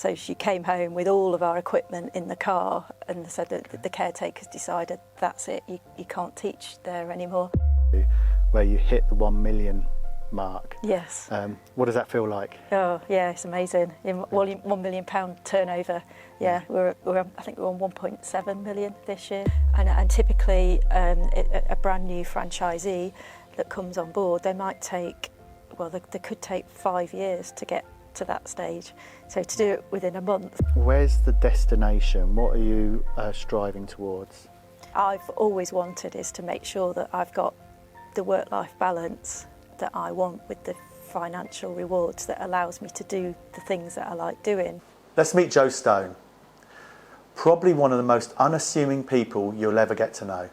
So she came home with all of our equipment in the car and said that the caretakers decided that's it, you can't teach there anymore. Where you hit the 1 million mark. Yes. What does that feel like? Oh yeah, it's amazing. £1 million turnover. Yeah, I think we're on 1.7 million this year. And typically a brand new franchisee that comes on board, they might take, well, they could take 5 years to get to that stage. So to do it within a month. Where's the destination? What are you striving towards? I've always wanted is to make sure that I've got the work-life balance that I want with the financial rewards that allows me to do the things that I like doing. Let's meet Jo Stone. Probably one of the most unassuming people you'll ever get to know.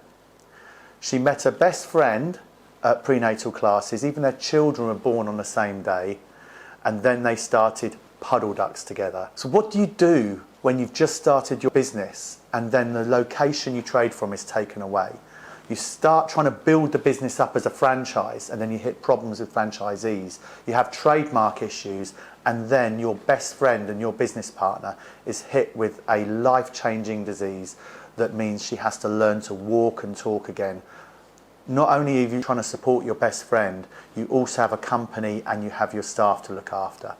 She met her best friend at prenatal classes, even their children were born on the same day, and then they started Puddle Ducks together. So what do you do when you've just started your business and then the location you trade from is taken away? You start trying to build the business up as a franchise and then you hit problems with franchisees. You have trademark issues and then your best friend and your business partner is hit with a life-changing disease that means she has to learn to walk and talk again. Not only are you trying to support your best friend, you also have a company and you have your staff to look after.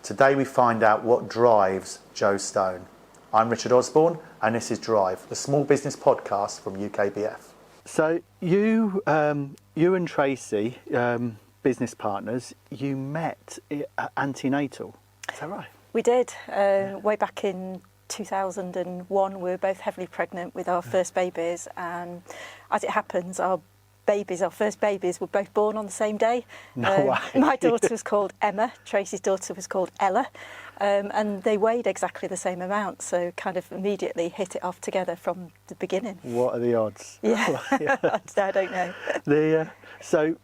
Today we find out what drives Jo Stone. I'm Richard Osborne and this is Drive, the small business podcast from UKBF. So you and Tracy, business partners, you met at antenatal, is that right? We did, way back in 2001. We were both heavily pregnant with our first babies, and as it happens, our first babies were both born on the same day. No way. My daughter was called Emma, Tracy's daughter was called Ella, and they weighed exactly the same amount, so kind of immediately hit it off together from the beginning. What are the odds? Yeah, I don't know. So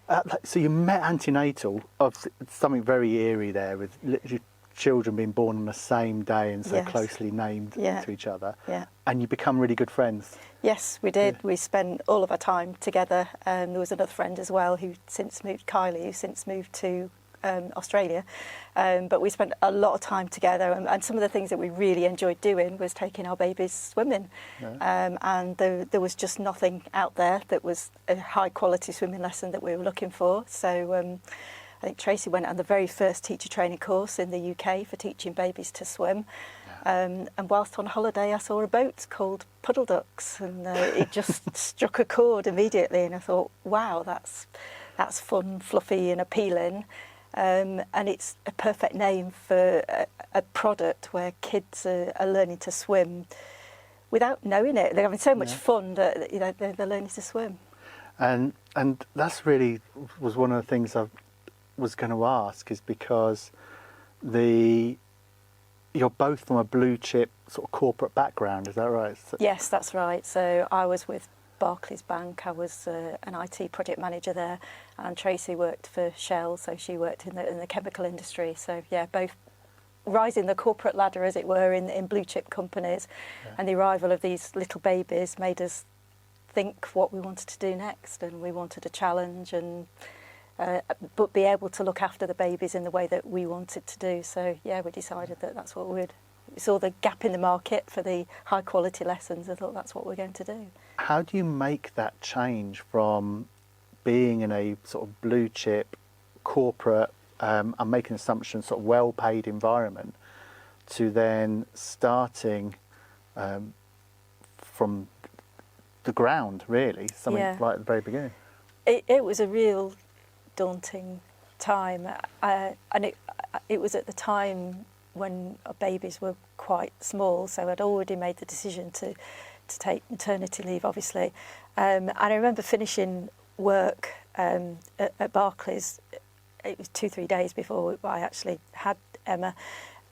you met antenatal, of something very eerie there, with literally children being born on the same day and so Yes. closely named to each other. Yeah. And you become really good friends. Yes, we did. Yeah. We spent all of our time together. There was another friend as well Kylie, who since moved to Australia. But we spent a lot of time together, and some of the things that we really enjoyed doing was taking our babies swimming. Yeah. And there was just nothing out there that was a high quality swimming lesson that we were looking for. So I think Tracy went on the very first teacher training course in the UK for teaching babies to swim. And whilst on holiday I saw a boat called Puddle Ducks, and it just struck a chord immediately, and I thought, wow, that's fun, fluffy and appealing. And it's a perfect name for a product where kids are learning to swim without knowing it. They're having so much fun that they're learning to swim. And that's really was one of the things I was going to ask, is because you're both from a blue chip sort of corporate background, is that right? Yes, that's right. So I was with Barclays Bank. I was an IT project manager there, and Tracy worked for Shell, so she worked in the chemical industry. So yeah, both rising the corporate ladder, as it were, in blue chip companies. Yeah. And the arrival of these little babies made us think what we wanted to do next, and we wanted a challenge and but be able to look after the babies in the way that we wanted to do. So yeah, we decided that that's what we saw the gap in the market for the high quality lessons. I thought that's what we're going to do. How do you make that change from being in a sort of blue chip corporate, I'm making assumptions, sort of well paid environment, to then starting from the ground, really, something right at the very beginning? It was a real daunting time, and it was at the time when our babies were quite small, so I'd already made the decision to take maternity leave, obviously. And I remember finishing work at Barclays. It was 2-3 days before I actually had Emma,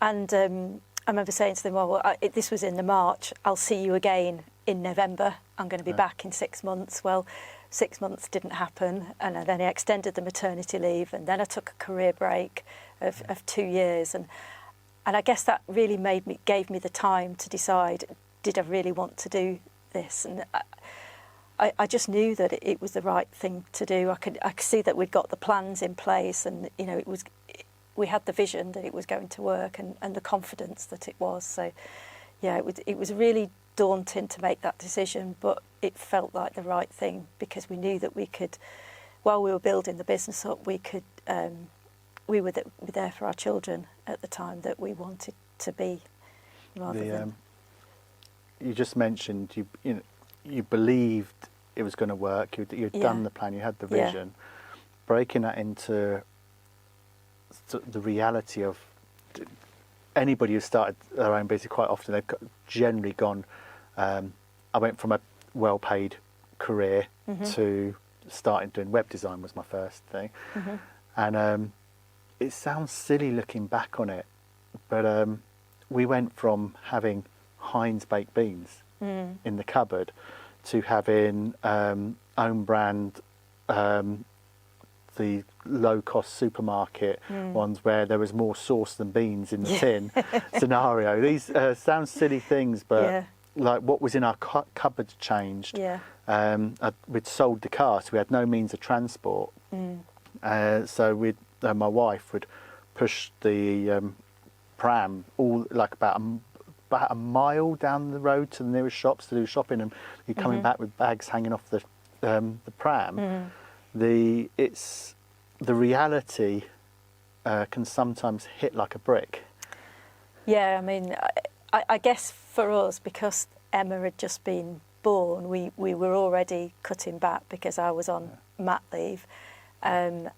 and I remember saying to them, well, this was in the March, I'll see you again in November, I'm going to be back in 6 months. Well, 6 months didn't happen, and then I extended the maternity leave, and then I took a career break of 2 years, and I guess that really gave me the time to decide, did I really want to do this? And I just knew that it was the right thing to do. I could see that we'd got the plans in place, and it we had the vision that it was going to work, and the confidence that it was. So yeah, it was really daunting to make that decision, but it felt like the right thing, because we knew that we could, while we were building the business up, we could we were there for our children at the time that we wanted to be, rather than. You just mentioned you believed it was going to work. You'd done the plan. You had the vision. Breaking that into the reality of anybody who started their own business, quite often they've generally gone. I went from a well-paid career to starting doing web design was my first thing, and it sounds silly looking back on it, but we went from having Heinz baked beans in the cupboard to having own brand, the low-cost supermarket ones where there was more sauce than beans in the tin scenario. These sound silly things, but like what was in our cupboards changed. We'd sold the car, so we had no means of transport. So my wife would push the pram all like about a mile down the road to the nearest shops to do shopping, and you're coming back with bags hanging off the pram. The reality can sometimes hit like a brick. Yeah, I mean, I guess for us, because Emma had just been born, we were already cutting back because I was on mat leave, and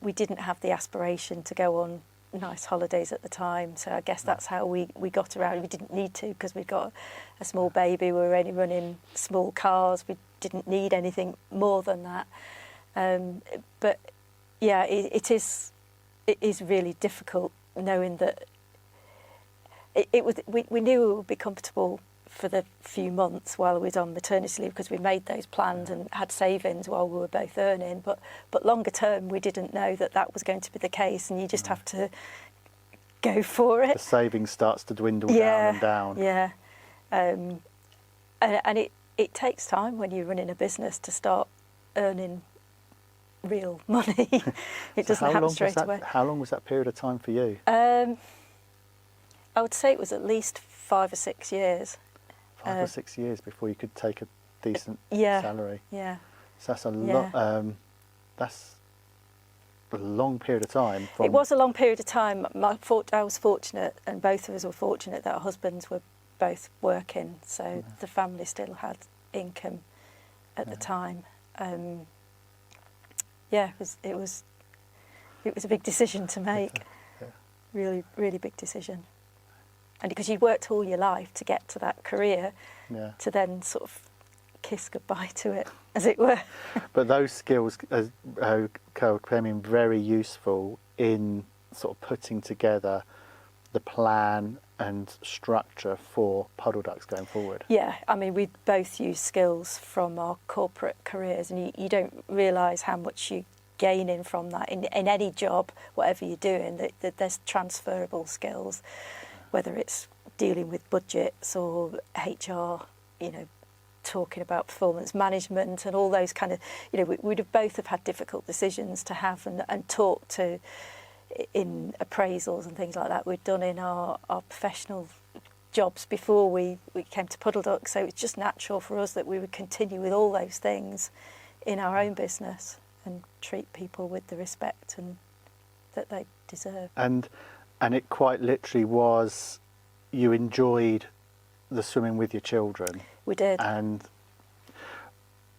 we didn't have the aspiration to go on nice holidays at the time. So I guess that's how we got around. We didn't need to, because we'd got a small baby. We were only running small cars. We didn't need anything more than that. But yeah, it is really difficult knowing that we knew we would be comfortable for the few months while we was on maternity leave, because we made those plans and had savings while we were both earning. But longer term, we didn't know that was going to be the case, and you just have to go for it. The savings starts to dwindle down and down. Yeah, and it takes time when you're running a business to start earning real money. It doesn't happen straight away. How long was that period of time for you? I would say it was at least 5 or 6 years. 5 or 6 years before you could take a decent salary. Yeah. So that's a lot. That's a long period of time. It was a long period of time. I was fortunate, and both of us were fortunate, that our husbands were both working, so the family still had income at the time. It was a big decision to make. Really, really big decision. And because you worked all your life to get to that career, to then sort of kiss goodbye to it, as it were. But those skills became very useful in sort of putting together the plan and structure for Puddle Ducks going forward. Yeah, I mean, we both use skills from our corporate careers, and you don't realise how much you gaining from that in any job, whatever you're doing, that there's transferable skills, whether it's dealing with budgets or HR, talking about performance management and all those kind of, we'd have both have had difficult decisions to have and talk to in appraisals and things like that we'd done in our professional jobs before we came to Puddle Ducks. So it's just natural for us that we would continue with all those things in our own business and treat people with the respect and that they deserve. And it quite literally was, you enjoyed the swimming with your children. We did. And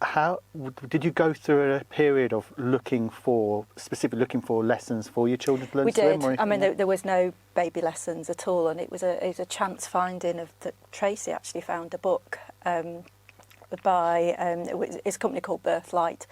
how did you go through a period of specifically looking for lessons for your children to learn to swim? We did. I mean, there was no baby lessons at all, and it was a chance finding that Tracy actually found a book by it's a company called Birthlight,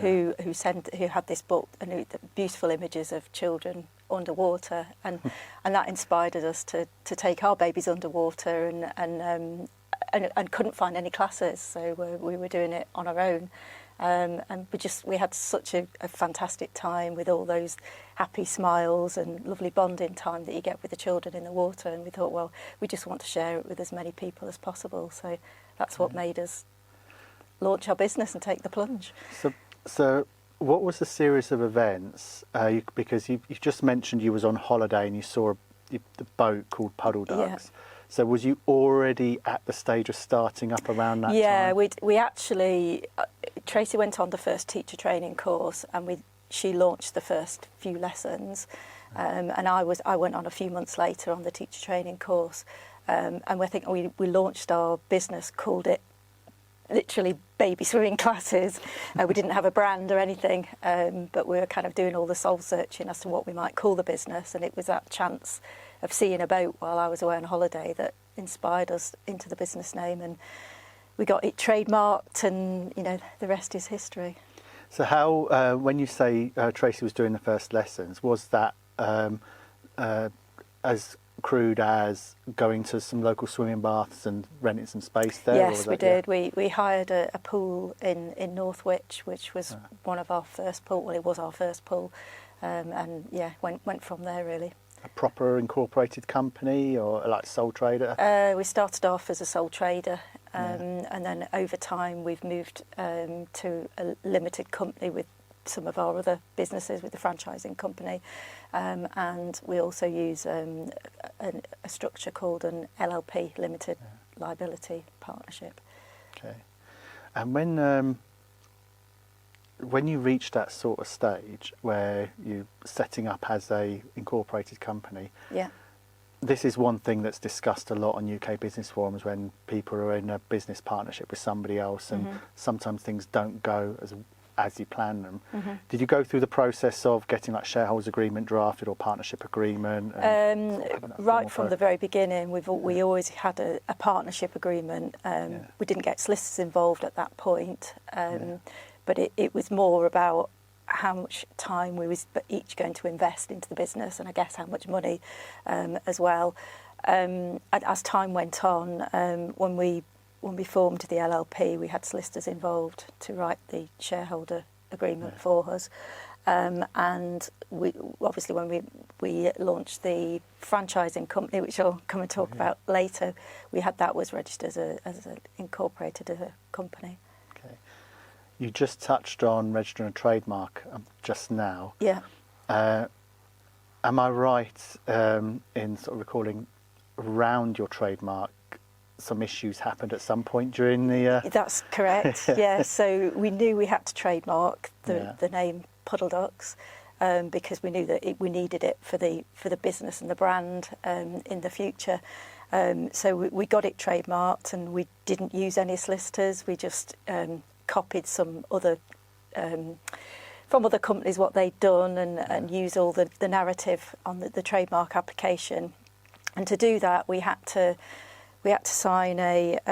who had this book and beautiful images of children underwater, and that inspired us to take our babies underwater, and couldn't find any classes, so we were doing it on our own, and we had such a fantastic time with all those happy smiles and lovely bonding time that you get with the children in the water, and we thought, well, we just want to share it with as many people as possible, so that's what made us launch our business and take the plunge. So what was the series of events? Because you just mentioned you was on holiday and you saw the boat called Puddle Ducks. Yeah. So was you already at the stage of starting up around that time? Yeah, we actually, Tracy went on the first teacher training course, and she launched the first few lessons, and I went on a few months later on the teacher training course, and I think we launched our business, called it literally baby swimming classes. We didn't have a brand or anything, but we were kind of doing all the soul searching as to what we might call the business, and it was that chance of seeing a boat while I was away on holiday that inspired us into the business name, and we got it trademarked, and the rest is history. So how, when you say Tracy was doing the first lessons, was that as crude as going to some local swimming baths and renting some space there? Yes, we did. Yeah. We hired a pool in Northwich, which was one of our first pool. Well, it was our first pool, and yeah, went from there really. A proper incorporated company or like sole trader? We started off as a sole trader, and then over time we've moved to a limited company with some of our other businesses, with the franchising company, and we also use a structure called an LLP, Limited Liability Partnership. Okay. And when you reach that sort of stage where you're setting up as a incorporated company, this is one thing that's discussed a lot on UK business forums when people are in a business partnership with somebody else, and sometimes things don't go as you plan them. Did you go through the process of getting like shareholders agreement drafted or partnership agreement? Right from the very beginning, we always had a partnership agreement. We didn't get solicitors involved at that point, but it was more about how much time we was each going to invest into the business, and I guess how much money as well. As time went on, when we formed the LLP, we had solicitors involved to write the shareholder agreement for us, and we obviously when we launched the franchising company, which I'll come and talk about later, we had that was registered as an incorporated as a company. Okay, you just touched on registering a trademark just now. Yeah. Am I right in sort of recalling around your trademark some issues happened at some point during the... That's correct, yeah. So we knew we had to trademark the name Puddle Ducks because we knew that we needed it for the business and the brand in the future. So we got it trademarked, and we didn't use any solicitors. We just copied some other... from other companies what they'd done, and use all the narrative on the trademark application. And to do that, we had to sign it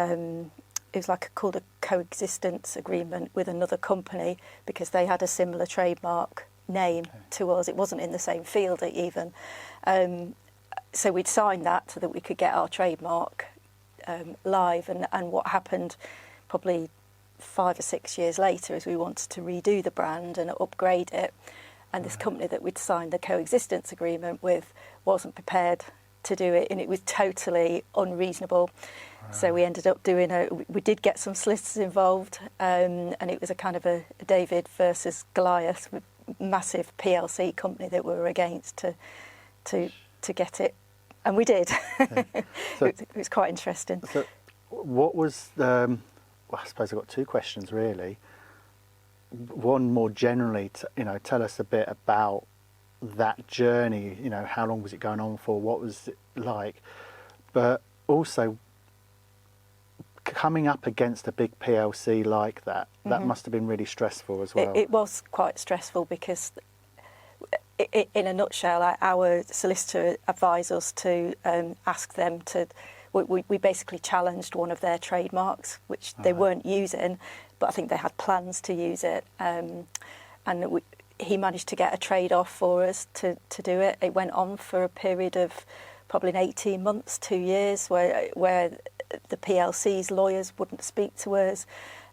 was called a coexistence agreement with another company, because they had a similar trademark name to us. It wasn't in the same field even. So we'd signed that so that we could get our trademark live. And what happened probably 5 or 6 years later is we wanted to redo the brand and upgrade it. And this company that we'd signed the coexistence agreement with wasn't prepared to do it, and it was totally unreasonable. So we ended up we did get some solicitors involved, and it was a kind of a David versus Goliath, massive PLC company that we were against to get it, and we did. So, it was quite interesting. So what was well, I suppose I've got two questions really. One more generally, tell us a bit about that journey, how long was it going on for, what was it like, but also coming up against a big PLC like that must have been really stressful as well. It was quite stressful because in a nutshell, our solicitor advised us to ask them to, we basically challenged one of their trademarks, which they weren't using, but I think they had plans to use it, and he managed to get a trade-off for us to do it. It went on for a period of probably 18 months, 2 years, where the PLC's lawyers wouldn't speak to us.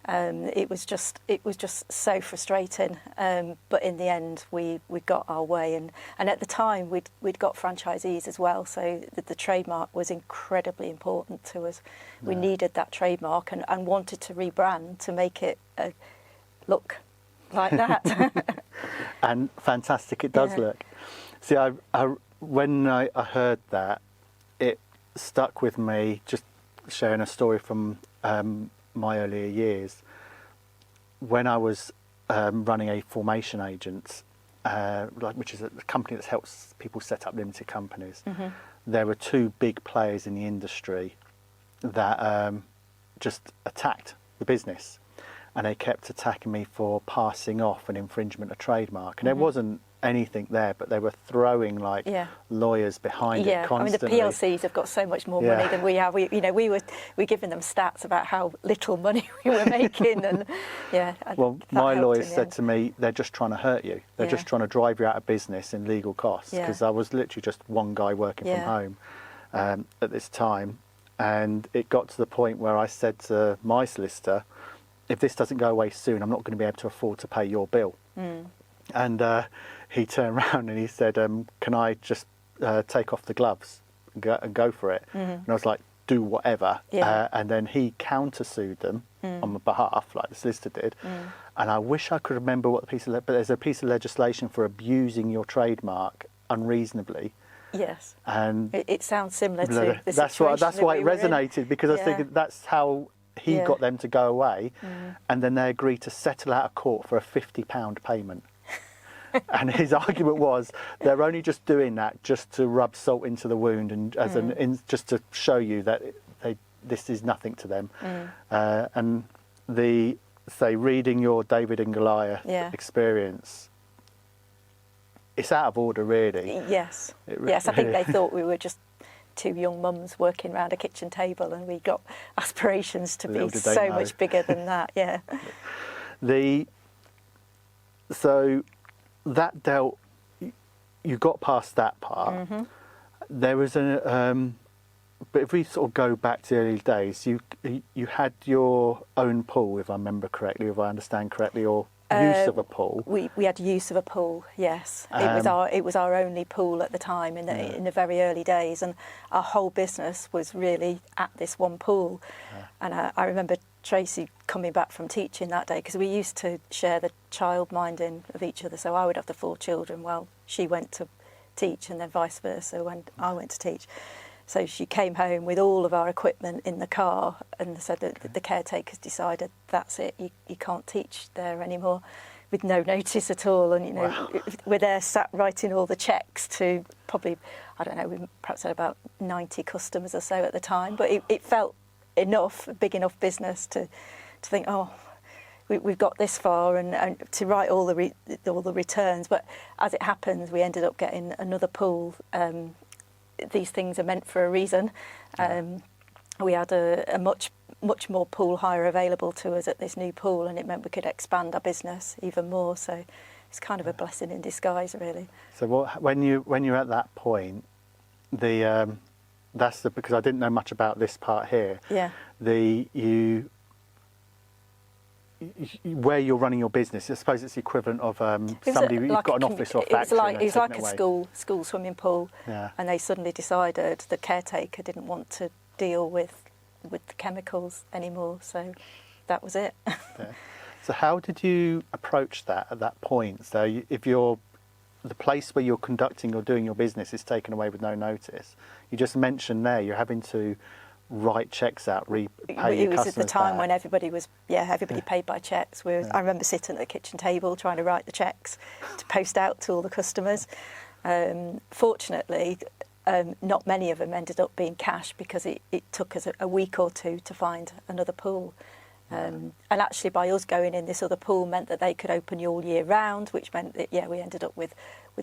It was just so frustrating. But in the end, we got our way, and at the time we'd got franchisees as well, so the trademark was incredibly important to us. We needed that trademark and wanted to rebrand to make it look like that. And fantastic it does Yeah. look. See, when I heard that, it stuck with me, just sharing a story from my earlier years. When I was running a formation agent, which is a company that helps people set up limited companies, there were two big players in the industry that just attacked the business. And they kept attacking me for passing off an infringement of trademark. And there wasn't anything there, but they were throwing like lawyers behind it constantly. I mean, the PLCs have got so much more money than we have. We were giving them stats about how little money we were making, and well, my lawyers said to me, they're just trying to hurt you. They're just trying to drive you out of business in legal costs, because I was literally just one guy working from home at this time. And it got to the point where I said to my solicitor, if this doesn't go away soon, I'm not going to be able to afford to pay your bill. And he turned around and he said, can I just take off the gloves and go for it? And I was like, do whatever. And then he countersued them on my behalf, like the solicitor did. And I wish I could remember what the piece of, but there's a piece of legislation for abusing your trademark unreasonably. Yes, and it sounds similar to the that's situation why it we were resonated in. because I was thinking that's how he got them to go away, and then they agreed to settle out of court for a £50 payment. And his argument was they're only just doing that just to rub salt into the wound and just to show you that this is nothing to them. And reading your David and Goliath experience, it's out of order, really. Yes, I think they thought we were just two young mums working around a kitchen table, and we got aspirations to be so much bigger than that. So that dealt. You got past that part. There was but if we sort of go back to the early days, you had your own pool, if I remember correctly, if I understand correctly, or use of a pool. We had use of a pool. Yes, it was our only pool at the time in the very early days, and our whole business was really at this one pool. And I remember Tracy coming back from teaching that day, because we used to share the child minding of each other. So I would have the 4 children while she went to teach, and then vice versa when I went to teach. So she came home with all of our equipment in the car and said that the caretakers decided that's it, you can't teach there anymore, with no notice at all. And we're there sat writing all the checks to probably, I don't know, we perhaps had about 90 customers or so at the time, but it felt enough, a big enough business to think, oh, we've got this far, and to write all the returns. But as it happens, we ended up getting another pool. These things are meant for a reason. We had a much more pool hire available to us at this new pool, and it meant we could expand our business even more. So it's kind of a blessing in disguise, really. So when you're at that point, because I didn't know much about this part here. Where you're running your business, I suppose it's the equivalent of somebody you've got an office or factory. It was like a school swimming pool, and they suddenly decided the caretaker didn't want to deal with the chemicals anymore, so that was it. So how did you approach that at that point? So if the place where you're conducting or doing your business is taken away with no notice, you just mentioned there you're having to write checks out, pay your customers. It was at the time back. when everybody paid by cheques. I remember sitting at the kitchen table trying to write the checks to post out to all the customers. Fortunately, not many of them ended up being cash, because it took us a week or two to find another pool. And actually, by us going in this other pool meant that they could open you all year round, which meant that we ended up with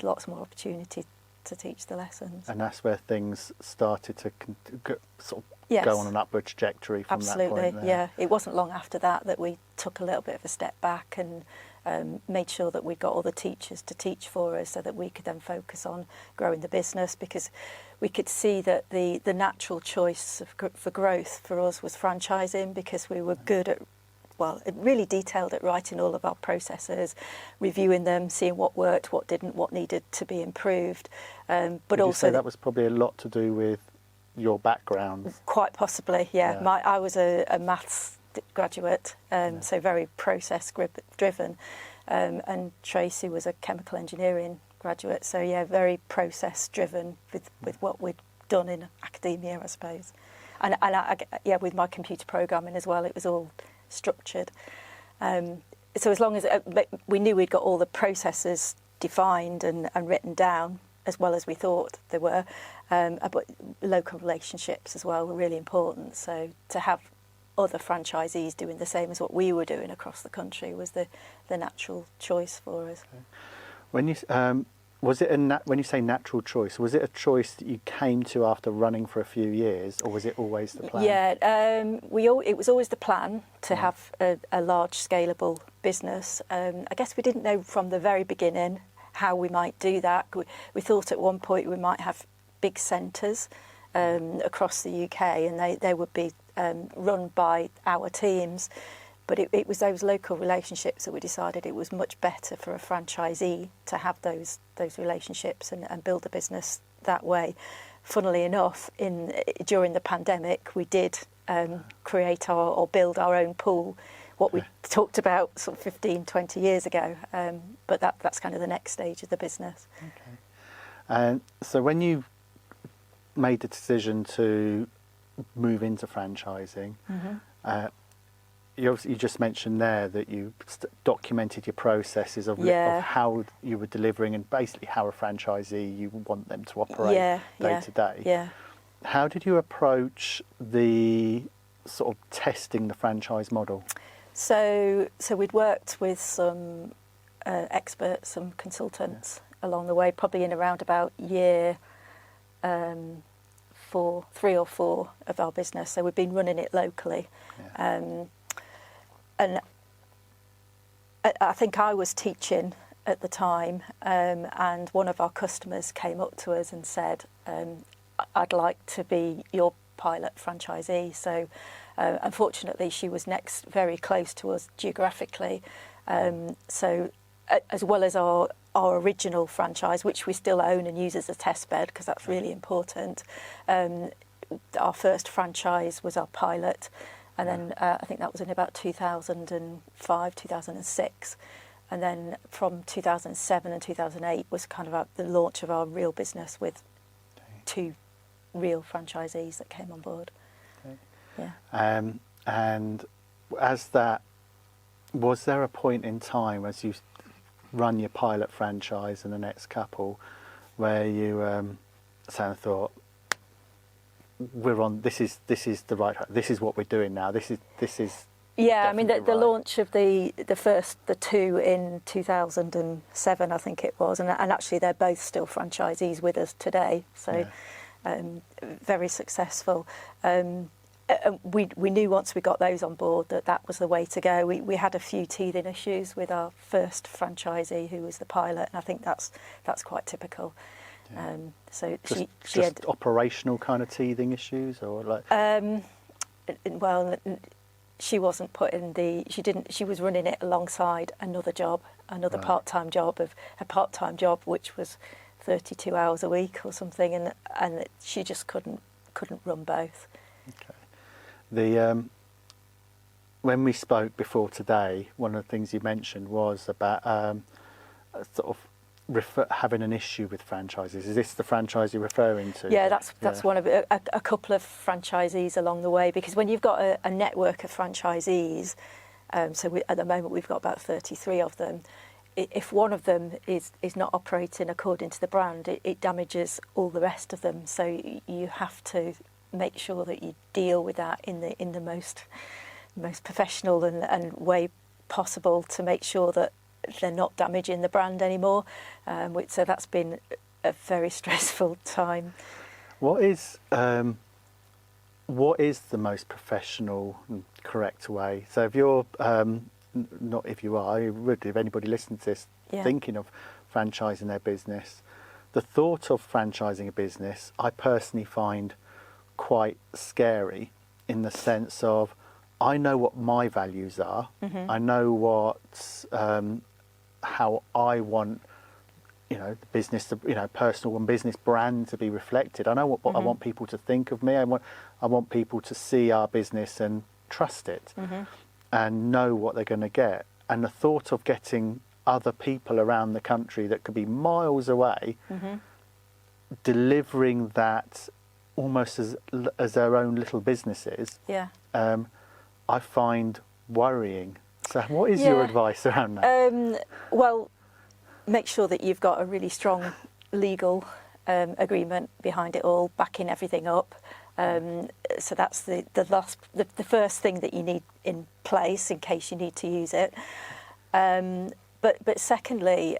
lots more opportunity to teach the lessons. And that's where things started to sort of go on an upward trajectory from that point. Absolutely, yeah. It wasn't long after that we took a little bit of a step back and made sure that we got all the teachers to teach for us, so that we could then focus on growing the business, because we could see that the natural choice for growth for us was franchising, because we were good at, really detailed at writing all of our processes, reviewing them, seeing what worked, what didn't, what needed to be improved. But would also you say that was probably a lot to do with your background? Quite possibly, yeah. I was a maths graduate, so very process driven. and Tracy was a chemical engineering graduate. So yeah, very process driven with what we'd done in academia, I suppose. And yeah, with my computer programming as well, it was all structured. So as long as we knew we'd got all the processes defined and written down, as well as we thought they were, but local relationships as well were really important. So to have other franchisees doing the same as what we were doing across the country was the natural choice for us. Okay. When you was it when you say natural choice, was it a choice that you came to after running for a few years, or was it always the plan? Yeah, it was always the plan to have a large scalable business. I guess we didn't know from the very beginning how we might do that. We thought at one point we might have big centres across the UK, and they would be run by our teams. But it was those local relationships that we decided it was much better for a franchisee to have those relationships and build a business that way. Funnily enough, during the pandemic, we did create or build our own pool, what we talked about sort of 15, 20 years ago. But that's kind of the next stage of the business. Okay. And so when you made the decision to move into franchising, you just mentioned there that you documented your processes of how you were delivering and basically how a franchisee you want them to operate day to day. Yeah. How did you approach the sort of testing the franchise model? So we'd worked with some experts, some consultants along the way, probably in around about year 3 or 4 of our business. So we've been running it locally. And I think I was teaching at the time, and one of our customers came up to us and said, I'd like to be your pilot franchisee. So unfortunately, she was next very close to us geographically. So as well as our original franchise, which we still own and use as a test bed, because that's really important, our first franchise was our pilot. And then I think that was in about 2005, 2006. And then from 2007 and 2008 was kind of the launch of our real business with 2 real franchisees that came on board. Okay. Yeah. And as that, was there a point in time as you run your pilot franchise and the next couple where you thought, we're on, this is the right, this is what we're doing now, this is yeah, I mean the right. launch of the 2 in 2007, I think it was, and actually they're both still franchisees with us today, so very successful. We knew once we got those on board that was the way to go. We had a few teething issues with our first franchisee, who was the pilot, and I think that's quite typical. So she had operational kind of teething issues, or like. Well, she wasn't putting she was running it alongside another job, another part-time job which was 32 hours a week or something, and she just couldn't run both. Okay. When we spoke before today, one of the things you mentioned was about sort of having an issue with franchises. Is this the franchise you're referring to? Yeah, that's one of a couple of franchisees along the way, because when you've got a network of franchisees, so at the moment we've got about 33 of them. If one of them is not operating according to the brand, it damages all the rest of them. So you have to make sure that you deal with that in the most professional and way possible to make sure that they're not damaging the brand anymore. So that's been a very stressful time. What is the most professional and correct way? So if you're not if you are, if anybody listening to this thinking of franchising their business, the thought of franchising a business I personally find quite scary, in the sense of I know what my values are. I know what how I want, the business, personal and business brand to be reflected. I know what I want people to think of me. I want people to see our business and trust it, and know what they're going to get. And the thought of getting other people around the country that could be miles away, delivering that almost as their own little businesses, Yeah. I find worrying. So what is your advice around that? Well, make sure that you've got a really strong legal agreement behind it all, backing everything up. So that's the first thing that you need in place in case you need to use it. But secondly,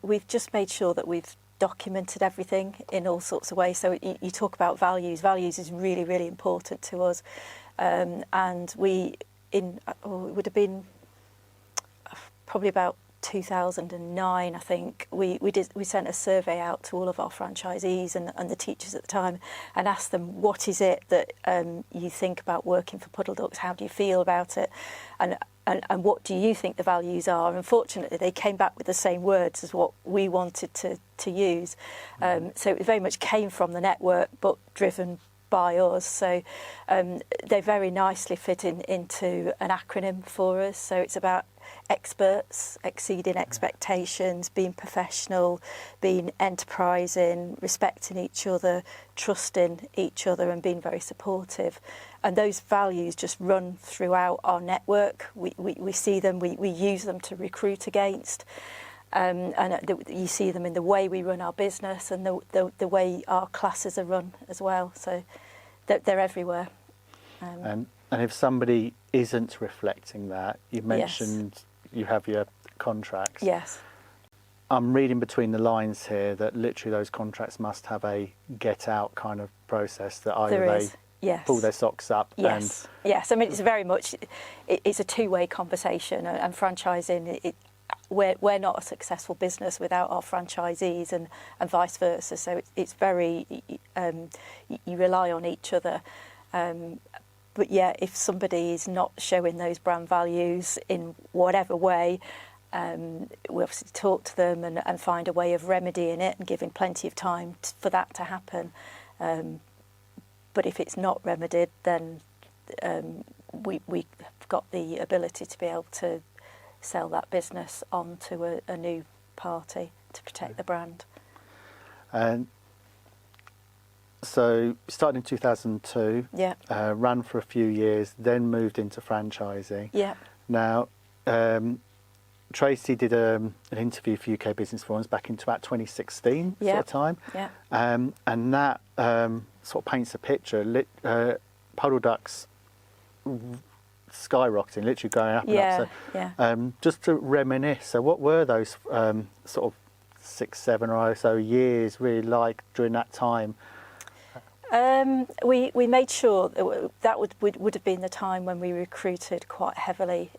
we've just made sure that we've documented everything in all sorts of ways. So you talk about values. Values is really, really important to us. And it would have been probably about 2009, I think, we sent a survey out to all of our franchisees and the teachers at the time and asked them, what is it that you think about working for Puddle Ducks? How do you feel about it? And what do you think the values are? Unfortunately, they came back with the same words as what we wanted to use. So it very much came from the network, but driven by us. So they very nicely fit into an acronym for us. So it's about experts, exceeding expectations, being professional, being enterprising, respecting each other, trusting each other, and being very supportive. And those values just run throughout our network. We see them, we use them to recruit against. And you see them in the way we run our business and the way our classes are run as well. So they're everywhere. And if somebody isn't reflecting that, you mentioned you have your contracts. Yes. I'm reading between the lines here that literally those contracts must have a get out kind of process, that either they pull their socks up. Yes. Yes. I mean, it's very much, it's a two-way conversation, and franchising, we're not a successful business without our franchisees and vice versa. So it's very, you rely on each other. But yeah, if somebody is not showing those brand values in whatever way, we obviously talk to them and find a way of remedying it and giving plenty of time for that to happen. But if it's not remedied, then we've got the ability to be able to sell that business on to a new party to protect the brand. And so started in 2002, ran for a few years, then moved into franchising. Yeah. Now, Tracy did an interview for UK Business Forums back in about 2016 sort of time. Yeah. And that sort of paints a picture. Puddle Ducks skyrocketing, literally going up and up. So, just to reminisce, so what were those sort of 6, 7 or so years really like during that time? We made sure that would have been the time when we recruited quite heavily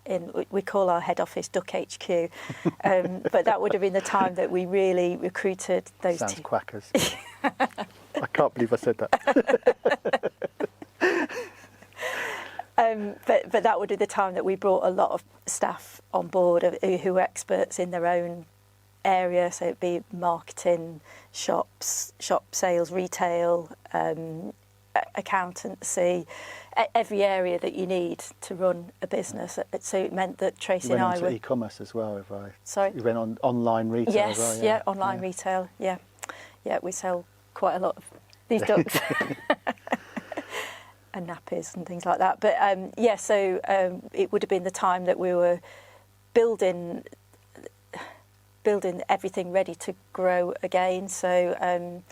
we call our head office Duck HQ, but that would have been the time that we really recruited those Sounds quackers. I can't believe I said that. But that would be the time that we brought a lot of staff on board who were experts in their own area, so it'd be marketing, shop sales, retail, accountancy, every area that you need to run a business. So it meant that Tracy and I went into e-commerce as well. You went on online retail yes, as well. Online retail. Yeah, we sell quite a lot of these ducks and nappies and things like that. But so it would have been the time that we were building everything ready to grow again. So in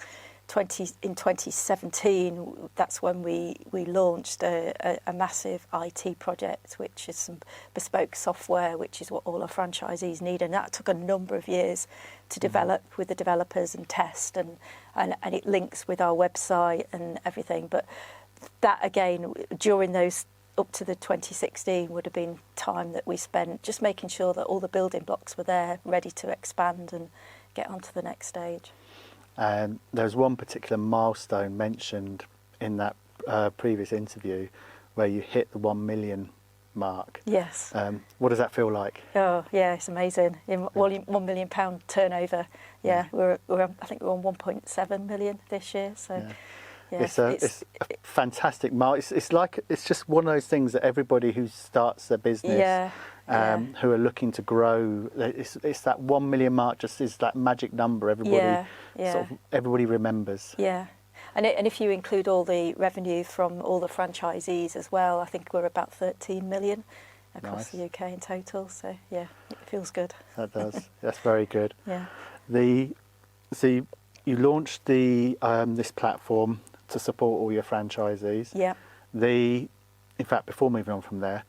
2017, that's when we launched a massive IT project, which is some bespoke software, which is what all our franchisees need. And that took a number of years to develop with the developers and test, and it links with our website and everything. But that, again, during those up to the 2016 would have been time that we spent just making sure that all the building blocks were there, ready to expand and get on to the next stage. There's one particular milestone mentioned in that previous interview where you hit the 1 million mark. Yes. What does that feel like? Oh, yeah, it's amazing. In £1 million turnover. Yeah, I think we're on 1.7 million this year. So. Yeah. It's a fantastic mark. It's just one of those things that everybody who starts their business who are looking to grow. It's that 1 million mark just is that magic number everybody everybody remembers. Yeah. And if you include all the revenue from all the franchisees as well, I think we're about 13 million across the UK in total. So yeah, it feels good. That does. That's very good. Yeah. So you launched this platform to support all your franchisees. Yeah. In fact, before moving on from there,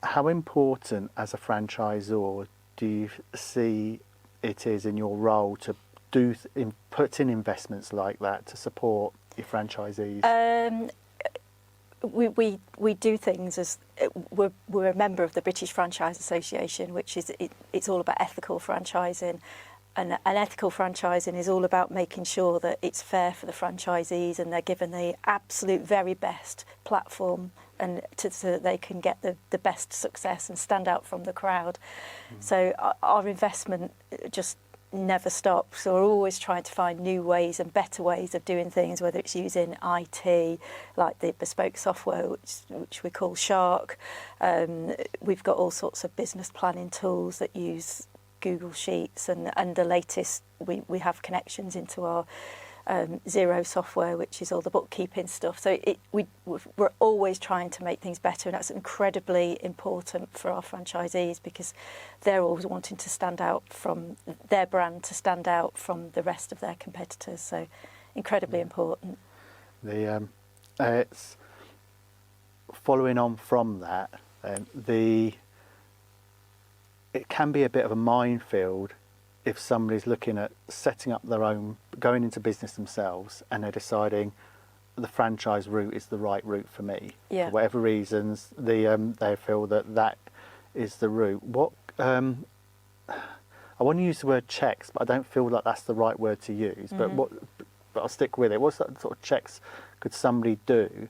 how important as a franchisor do you see it is in your role to put in investments like that to support your franchisees? We do things as we're a member of the British Franchise Association, which is it's all about ethical franchising, and ethical franchising is all about making sure that it's fair for the franchisees and they're given the absolute very best platform and so that they can get the best success and stand out from the crowd. So our investment just never stops. So we're always trying to find new ways and better ways of doing things, whether it's using IT, like the bespoke software, which we call Shark. We've got all sorts of business planning tools that use Google Sheets, and the latest, we have connections into our Zero software, which is all the bookkeeping stuff. So we're always trying to make things better, and that's incredibly important for our franchisees because they're always wanting to stand out from their brand, to stand out from the rest of their competitors. So incredibly important. It's following on from that. It can be a bit of a minefield if somebody's looking at setting up their own, going into business themselves, and they're deciding the franchise route is the right route for me. Yeah. For whatever reasons, they feel that is the route. I want to use the word checks, but I don't feel like that's the right word to use. Mm-hmm. But I'll stick with it. What sort of checks could somebody do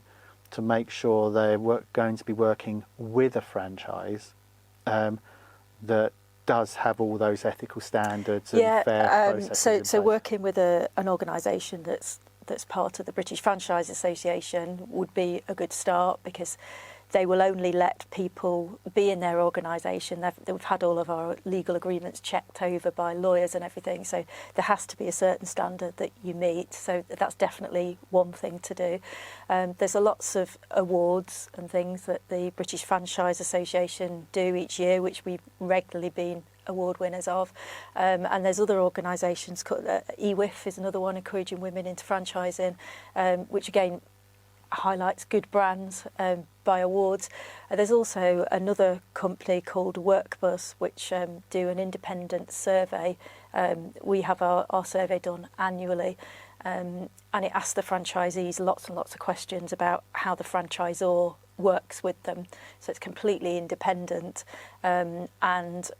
to make sure they're going to be working with a franchise that does have all those ethical standards and fair processes? So working with an organisation that's part of the British Franchise Association would be a good start, because they will only let people be in their organisation. They've had all of our legal agreements checked over by lawyers and everything, so there has to be a certain standard that you meet. So that's definitely one thing to do. There's lots of awards and things that the British Franchise Association do each year, which we've regularly been award winners of, and there's other organisations. EWIF is another one, encouraging women into franchising, which again highlights good brands by awards. There's also another company called Workbus, which do an independent survey. We have our survey done annually, and it asks the franchisees lots and lots of questions about how the franchisor works with them. So it's completely independent, and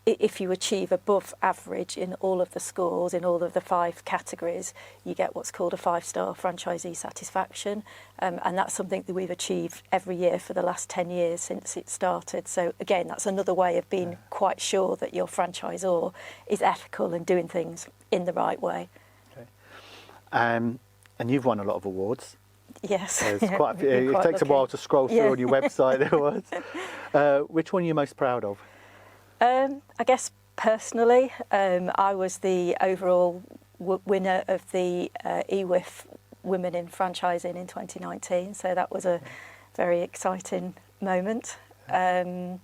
if you achieve above average in all of the scores, in all of the 5 categories, you get what's called a 5-star franchisee satisfaction. And that's something that we've achieved every year for the last 10 years since it started. So again, that's another way of being quite sure that your franchisor is ethical and doing things in the right way. Okay. And you've won a lot of awards. Yes. There's quite a few. It takes a while to scroll through on your website. There was. Which one are you most proud of? I guess personally, I was the overall winner of the EWIF Women in Franchising in 2019, so that was a very exciting moment. As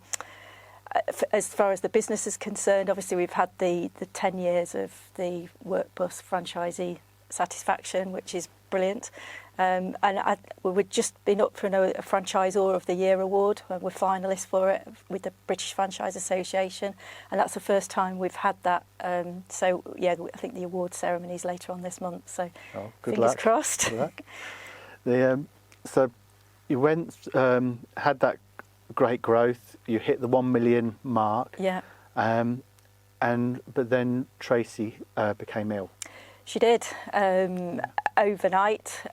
far as the business is concerned, obviously we've had the 10 years of the Workbus franchisee satisfaction, which is brilliant. And we've just been up for a Franchisor of the Year award. We're finalists for it with the British Franchise Association, and that's the first time we've had that. So yeah, I think the award ceremony is later on this month. So fingers crossed. Good luck. So you went, had that great growth. You hit the 1 million mark. Yeah. But then Tracy became ill. She did. Overnight,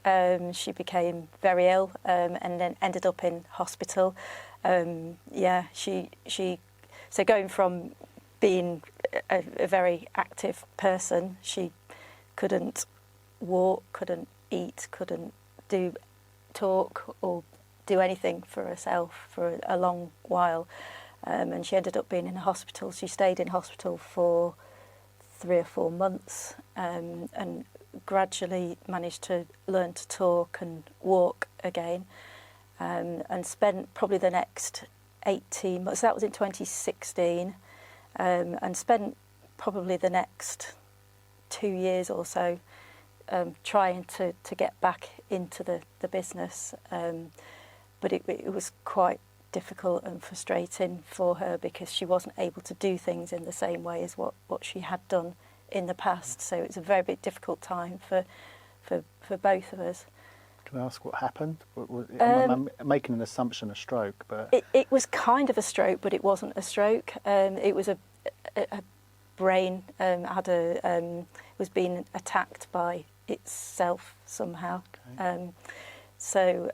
she became very ill, and then ended up in hospital. So going from being a very active person, she couldn't walk, couldn't eat, couldn't talk or do anything for herself for a long while, and she ended up being in a hospital. She stayed in hospital for 3 or 4 months, and gradually managed to learn to talk and walk again, and spent probably the next 18 months, that was in 2016, and spent probably the next 2 years or so trying to get back into the business, but it was quite difficult and frustrating for her because she wasn't able to do things in the same way as what she had done in the past. So it was a very bit difficult time for both of us. Can I ask what happened? I'm making an assumption, a stroke, but it was kind of a stroke, but it wasn't a stroke. It was a brain was being attacked by itself somehow. Okay. So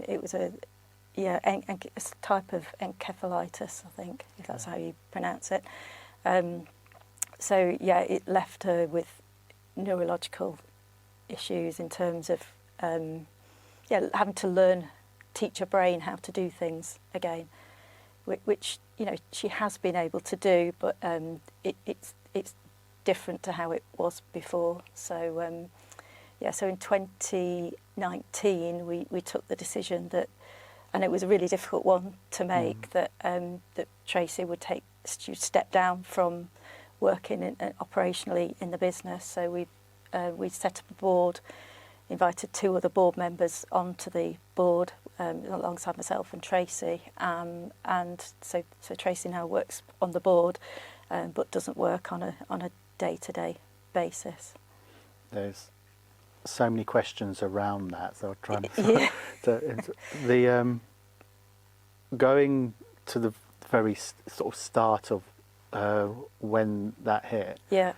it was a type of encephalitis, I think, if that's how you pronounce it. So yeah, it left her with neurological issues in terms of having to teach her brain how to do things again, which she has been able to do, but it's different to how it was before. So so in 2019 we took the decision that, and it was a really difficult one to make, that Tracy would step down from working operationally in the business. So we set up a board, invited 2 other board members onto the board alongside myself and Tracy, and so Tracy now works on the board, but doesn't work on a day-to-day basis. there's so many questions around that, so I'll try and going to the very sort of start of when that hit. Yeah.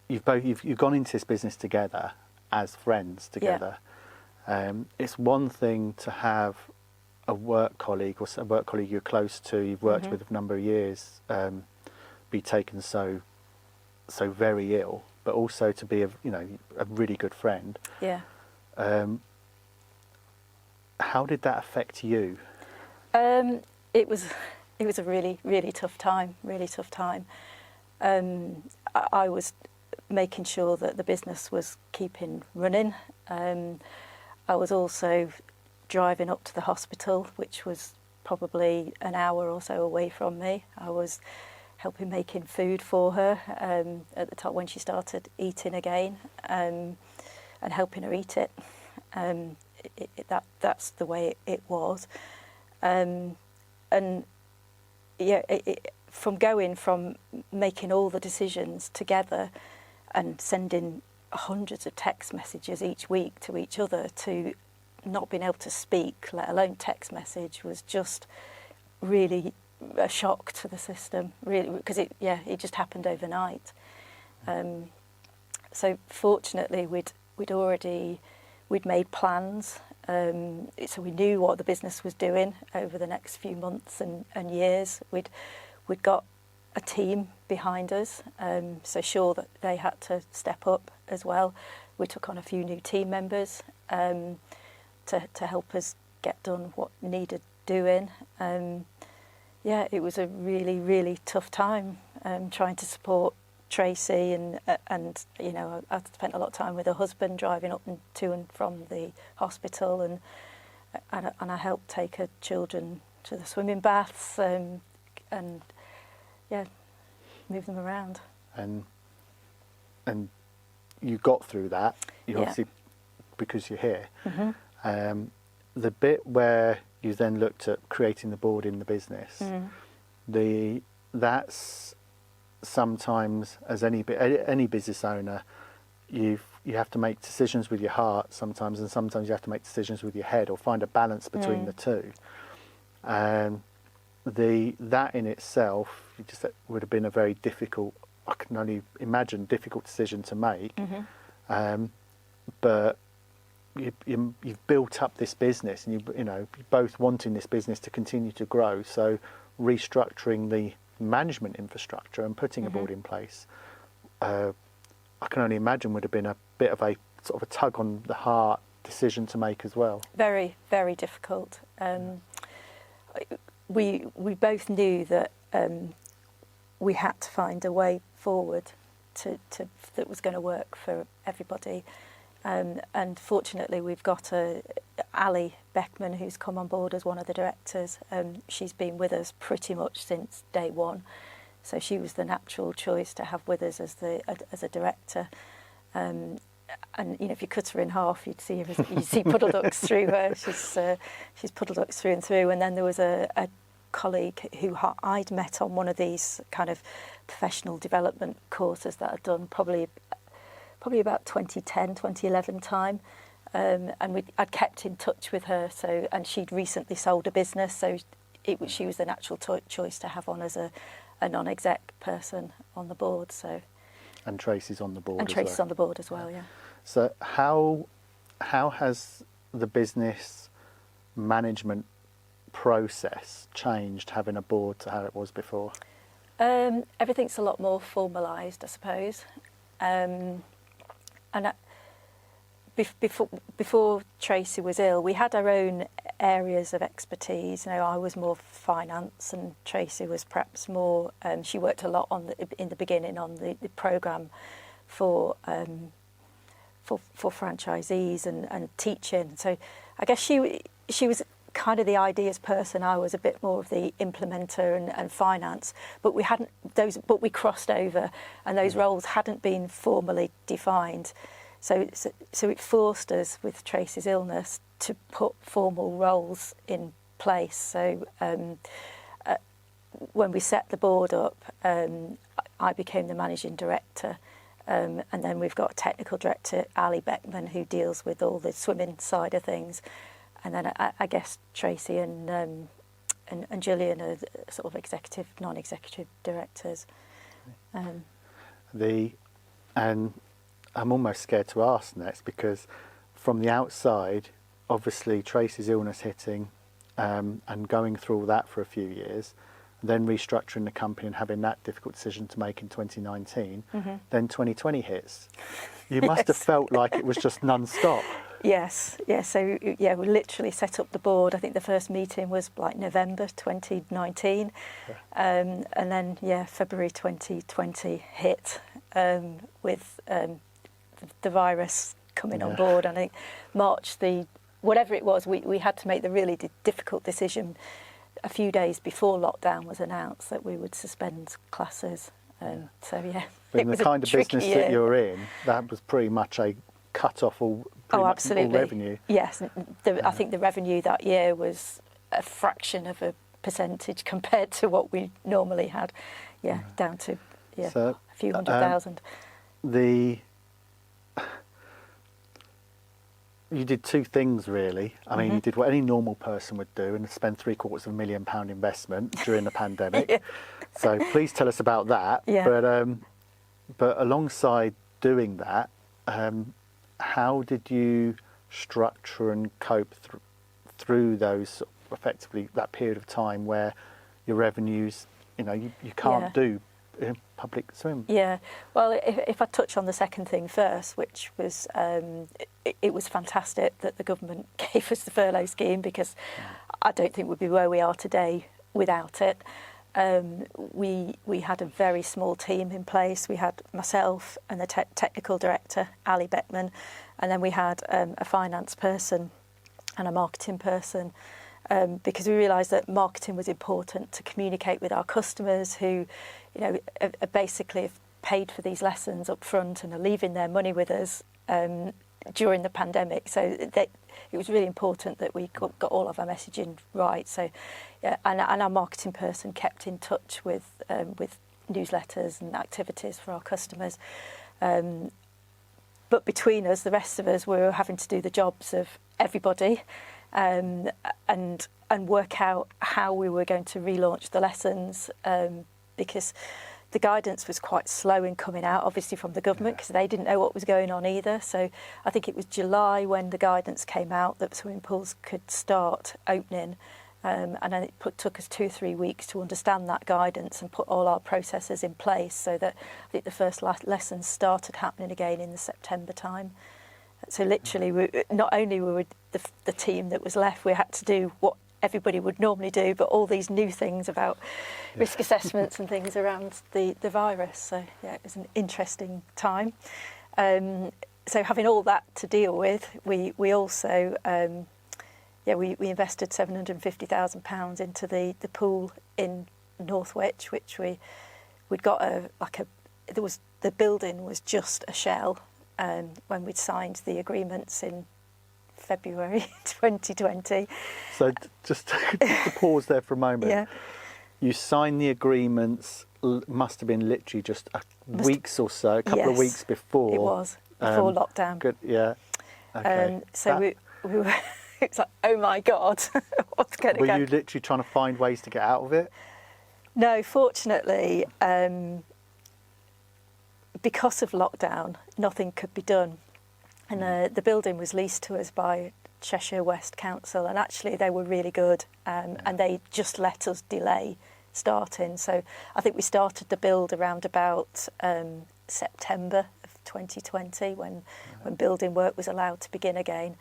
You've gone into this business together as friends together. It's one thing to have a work colleague or a work colleague you're close to, you've worked with a number of years, be taken so very ill, but also to be a really good friend. Yeah. How did that affect you? It was a really, really tough time. Really tough time. I was making sure that the business was keeping running. I was also driving up to the hospital, which was probably an hour or so away from me. I was helping making food for her at the time when she started eating again, and helping her eat it. That's the way it was. From making all the decisions together and sending hundreds of text messages each week to each other, to not being able to speak, let alone text message, was just really a shock to the system, really, because it just happened overnight. So fortunately we'd made plans, so we knew what the business was doing over the next few months and years. We'd got a team behind us, so sure that they had to step up as well. We took on a few new team members to help us get done what needed doing. It was a really, really tough time trying to support Tracy, and I spent a lot of time with her husband driving up and to and from the hospital, and I helped take her children to the swimming baths, and move them around. And you got through that. You obviously, because you're here. The bit where you then looked at creating the board in the business, that's sometimes, as any business owner, you have to make decisions with your heart sometimes, and sometimes you have to make decisions with your head, or find a balance between the two. And that in itself, would have been a very difficult, I can only imagine, difficult decision to make. But you've built up this business, and you're both wanting this business to continue to grow. So restructuring the management infrastructure and putting a board in place, I can only imagine would have been a bit of a sort of a tug on the heart decision to make as well. Very, very difficult. We both knew that we had to find a way forward that was going to work for everybody. And fortunately, we've got Ali Beckman, who's come on board as one of the directors. She's been with us pretty much since day one, so she was the natural choice to have with us as a director. And you know, if you cut her in half, you'd see Puddle Ducks through her. She's Puddle Ducks through and through. And then there was a colleague who I'd met on one of these kind of professional development courses that I'd done probably about 2010, 2011 time. And I'd kept in touch with her. And she'd recently sold a business, so she was the natural choice to have on as a non-exec person on the board. So. And Tracy's on the board. And Tracy's on the board as well, yeah. So how has the business management process changed, having a board to how it was before? Everything's a lot more formalised, I suppose. Before Tracy was ill, we had our own areas of expertise. You know, I was more finance, and Tracy was perhaps more. She worked a lot in the beginning on the programme for franchisees and teaching. So I guess she was kind of the ideas person. I was a bit more of the implementer and finance. But we crossed over, and those roles hadn't been formally defined. So it forced us, with Tracy's illness, to put formal roles in place. So when we set the board up, I became the managing director, and then we've got a technical director, Ali Beckman, who deals with all the swimming side of things, and then I guess Tracy and Gillian are sort of executive, non-executive directors. I'm almost scared to ask next, because from the outside, obviously Tracy's illness hitting and going through all that for a few years, then restructuring the company and having that difficult decision to make in 2019, then 2020 hits. You must have felt like it was just non-stop. Yes. So we literally set up the board. I think the first meeting was like November 2019, and then February 2020 hit with the virus coming on board. And I think March, whatever it was, we had to make the really difficult decision a few days before lockdown was announced that we would suspend classes. So but in the kind of business that you're in, that was pretty much a cut off all revenue. Yes, I think the revenue that year was a fraction of a percentage compared to what we normally had. Down to a few $100,000. You did two things really. I mean, you did what any normal person would do, and spend £750,000 investment during the pandemic. So please tell us about that. But alongside doing that, how did you structure and cope through those effectively that period of time where your revenues, you can't do public swim? Well, if I touch on the second thing first, which was it was fantastic that the government gave us the furlough scheme, because I don't think we'd be where we are today without it. We had a very small team in place. We had myself and the technical director, Ali Beckman, and then we had a finance person and a marketing person, because we realised that marketing was important to communicate with our customers who, basically have paid for these lessons up front and are leaving their money with us during the pandemic. So it was really important that we got all of our messaging right. So, and our marketing person kept in touch with newsletters and activities for our customers. But between us, the rest of us were having to do the jobs of everybody, and work out how we were going to relaunch the lessons, because the guidance was quite slow in coming out, obviously from the government, because they didn't know what was going on either. So I think it was July when the guidance came out that swimming pools could start opening, and then it took us 2 or 3 weeks to understand that guidance and put all our processes in place, so that I think the first lessons started happening again in the September time. So literally, not only were we the team that was left, we had to do what everybody would normally do, but all these new things about risk assessments and things around the virus. So yeah, it was an interesting time. So having all that to deal with, we also we invested £750,000 into the pool in Northwich, which we'd got the building was just a shell when we'd signed the agreements in February 2020. So just to pause there for a moment. Yeah. You signed the agreements, must have been literally just weeks or so, a couple of Yes, weeks before. It was before lockdown. Good, yeah. Okay. So we were. It's like, oh my God, what's going to go? Were you literally trying to find ways to get out of it? No, fortunately, because of lockdown, nothing could be done. And the building was leased to us by Cheshire West Council, and actually they were really good, and they just let us delay starting. So I think we started the build around about September of 2020 when building work was allowed to begin again.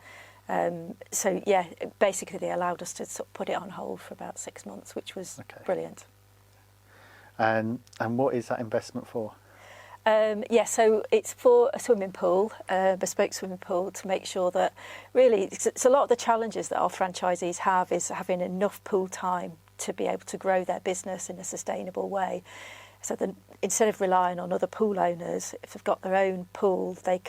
So yeah, basically they allowed us to sort of put it on hold for about 6 months, which was brilliant. And what is that investment for? So it's for a swimming pool, a bespoke swimming pool, to make sure that really, it's a lot of the challenges that our franchisees have is having enough pool time to be able to grow their business in a sustainable way. So then, instead of relying on other pool owners, if they've got their own pool, they've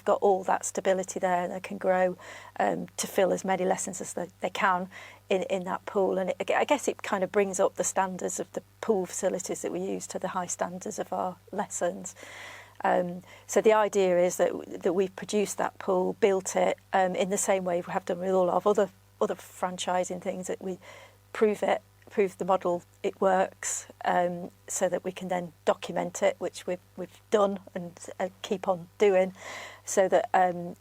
got all that stability there, and they can grow to fill as many lessons as they can in that pool. And I guess it kind of brings up the standards of the pool facilities that we use to the high standards of our lessons. So the idea is that we've produced that pool, built it in the same way we have done with all of other franchising things, that we prove the model, it works, so that we can then document it, which we've done and keep on doing, so that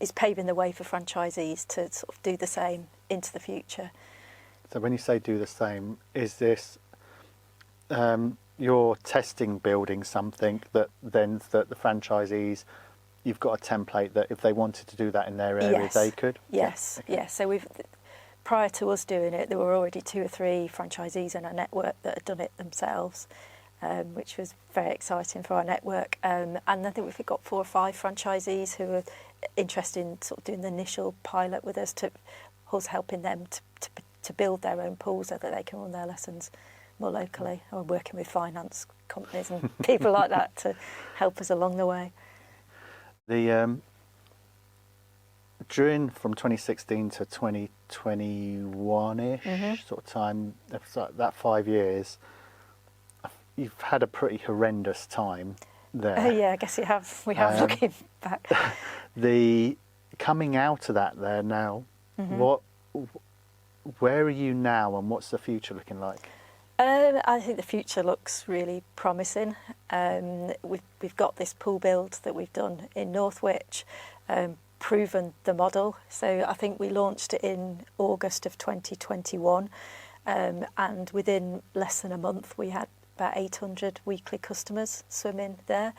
it's paving the way for franchisees to sort of do the same into the future. So when you say do the same, is this you're testing building something that then that the franchisees, you've got a template that if they wanted to do that in their area, they could? Yes, yes. So prior to us doing it, there were already 2 or 3 franchisees in our network that had done it themselves, which was very exciting for our network. And I think we've got 4 or 5 franchisees who are interested in sort of doing the initial pilot with us, to us helping them to build their own pool so that they can run their lessons more locally. Or working with finance companies and people like that to help us along the way. During from 2016 to 2021-ish sort of time, that 5 years, you've had a pretty horrendous time there. Oh yeah, I guess we have looking back. The coming out of that there now, where are you now, and what's the future looking like? I think the future looks really promising. We've got this pool build that we've done in Northwich, proven the model. So I think we launched it in August of 2021, and within less than a month we had about 800 weekly customers swimming there.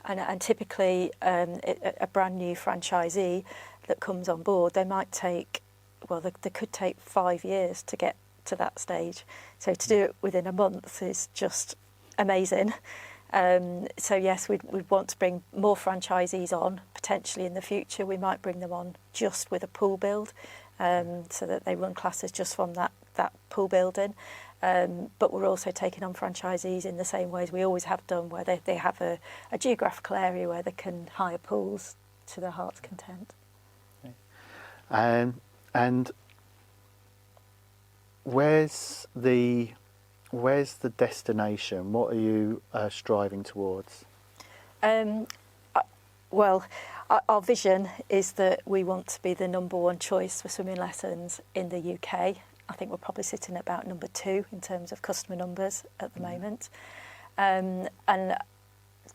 And typically a brand new franchisee that comes on board, they could take 5 years to get to that stage. So to do it within a month is just amazing. So yes, we'd want to bring more franchisees on. Potentially in the future, we might bring them on just with a pool build, so that they run classes just from that pool building. But we're also taking on franchisees in the same ways we always have done, where they have a geographical area where they can hire pools to their heart's content. Okay. And where's the destination? What are you striving towards? Our vision is that we want to be the #1 choice for swimming lessons in the UK. I think we're probably sitting at about #2 in terms of customer numbers at the moment. And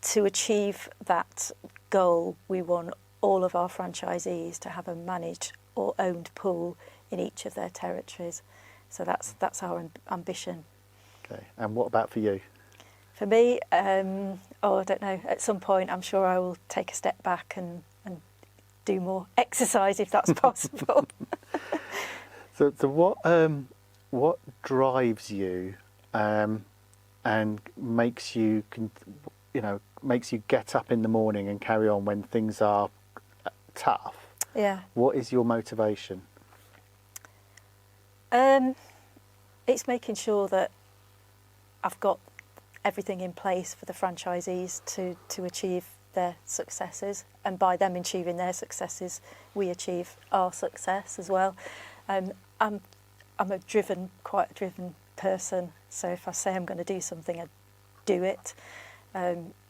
to achieve that goal, we want all of our franchisees to have a managed or owned pool in each of their territories. So that's our ambition. Okay, and what about for you? For me, I don't know. At some point, I'm sure I will take a step back and do more exercise if that's possible. So what drives you and makes you makes you get up in the morning and carry on when things are tough? Yeah. What is your motivation? It's making sure that I've got everything in place for the franchisees to achieve their successes, and by them achieving their successes, we achieve our success as well. I'm quite a driven person, so if I say I'm going to do something, I do it.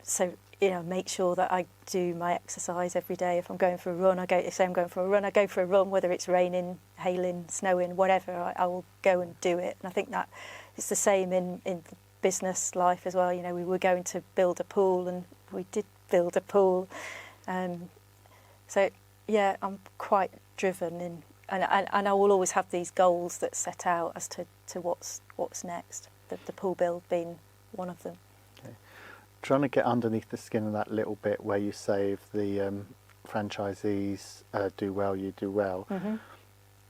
So make sure that I do my exercise every day. If I'm going for a run, I go for a run, whether it's raining, hailing, snowing, whatever. I will go and do it. And I think that it's the same in business life as well. We were going to build a pool, and we did build a pool. So yeah, I'm quite driven and I will always have these goals that set out as to what's next. The pool build being one of them. Okay. Trying to get underneath the skin of that little bit where you say if the franchisees do well, you do well. Mm-hmm.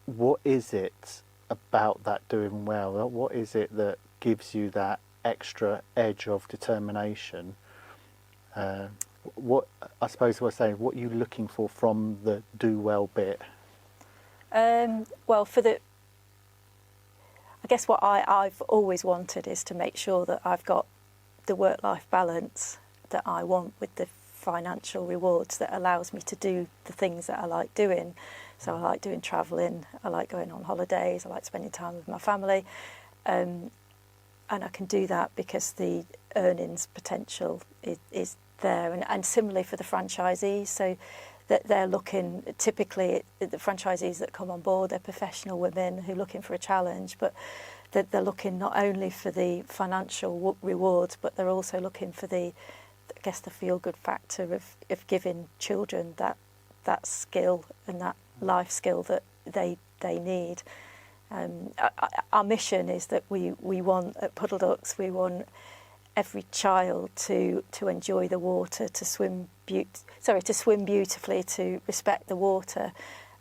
What is it about that doing well? What is it that gives you that extra edge of determination? What I suppose we're saying, what are you looking for from the do well bit? Well, I guess what I've always wanted is to make sure that I've got the work-life balance that I want with the financial rewards that allows me to do the things that I like doing. So I like doing travelling, I like going on holidays, I like spending time with my family. And I can do that because the earnings potential is there. And similarly for the franchisees, so that they're looking, typically the franchisees that come on board, they're professional women who are looking for a challenge, but that they're looking not only for the financial rewards, but they're also looking for the feel-good factor of giving children that skill and that life skill that they need. Our mission is that we want, at Puddle Ducks, we want every child to enjoy the water, to swim beautifully, to respect the water,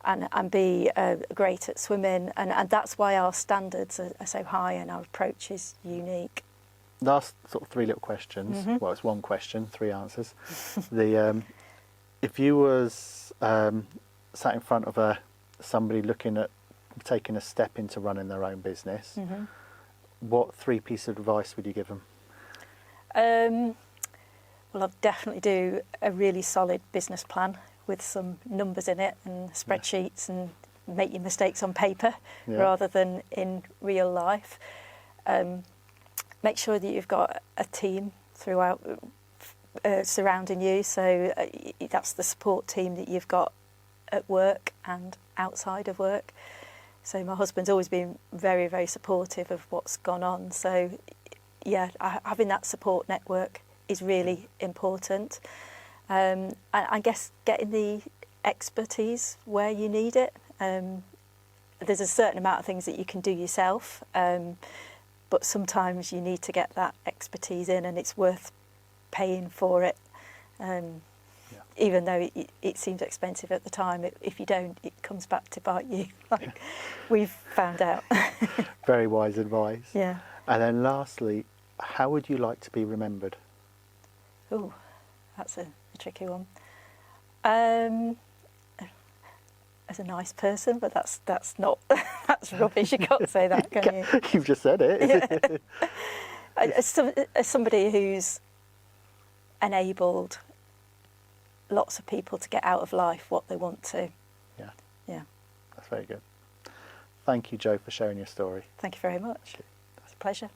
and be great at swimming. And that's why our standards are so high and our approach is unique. Last sort of three little questions. Mm-hmm. Well, it's one question, three answers. If you was sat in front of somebody looking at taking a step into running their own business, mm-hmm. what three pieces of advice would you give them? Well, I'd definitely do a really solid business plan with some numbers in it and spreadsheets, and make your mistakes on paper rather than in real life. Make sure that you've got a team throughout surrounding you, so that's the support team that you've got at work and outside of work. So my husband's always been very, very supportive of what's gone on. So yeah, having that support network is really important. And I guess getting the expertise where you need it. There's a certain amount of things that you can do yourself, but sometimes you need to get that expertise in, and it's worth paying for it. Even though it seems expensive at the time, if you don't, it comes back to bite you, like we've found out. Very wise advice. Yeah. And then lastly, how would you like to be remembered? Oh, that's a tricky one. As a nice person, but that's not, that's rubbish. You can't say that, can you? You've just said it. Yeah. As somebody who's enabled lots of people to get out of life what they want to. Yeah. Yeah. That's very good. Thank you, Jo, for sharing your story. Thank you very much. It's a pleasure.